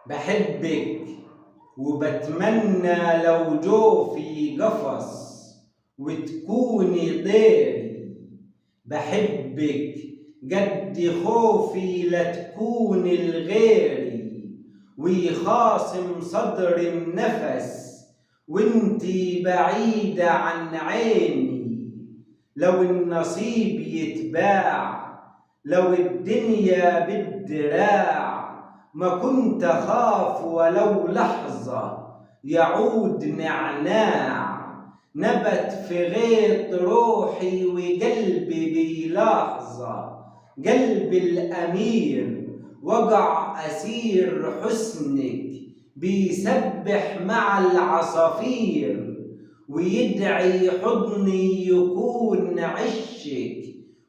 بحبك وبتمنى لو جو في قفص وتكوني طيري. بحبك قد خوفي لتكون الغيري، ويخاصم صدر النفس وانتي بعيدة عن عيني. لو النصيب يتباع، لو الدنيا بالدراع، ما كنت أخاف ولو لحظة يعود نعناع. نبت في غيط روحي وقلبي بيلاحظه، قلب الأمير وقع أسير حسنك، بيسبح مع العصافير ويدعي حضني يكون عشك،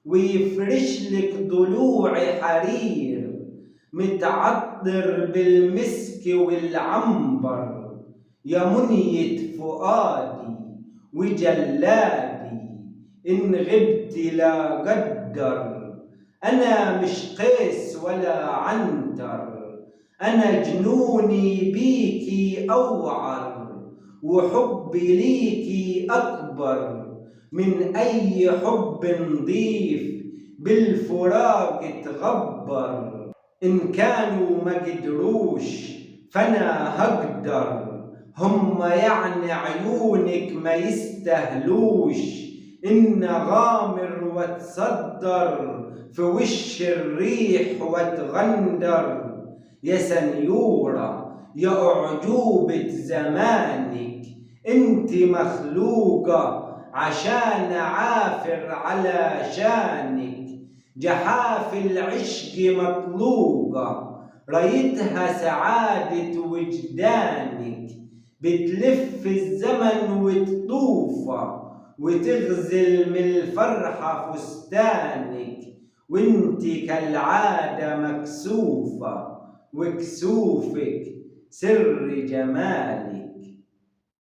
ويفرشلك ضلوع حرير. متعطر بالمسك والعنبر يا منية فؤادي وجلادي، إن غبت لا قدر. أنا مش قيس ولا عنتر، أنا جنوني بيكي أوعر، وحبي ليكي أكبر من أي حب نضيف بالفراق تغبر. إن كانوا ما قدروش فأنا هقدر، هم يعني عيونك ما يستهلوش إن غامر واتصدر في وش الريح واتغندر. يا سنيورة يا أعجوبة زمانك، انت مخلوقة عشان عافر على شانك. جحاف العشق مطلوقة ريتها سعادة وجدانك، بتلف الزمن وتطوفه وتغزل من الفرحة فستانك. وانت كالعادة مكسوفة وكسوفك سر جمالك.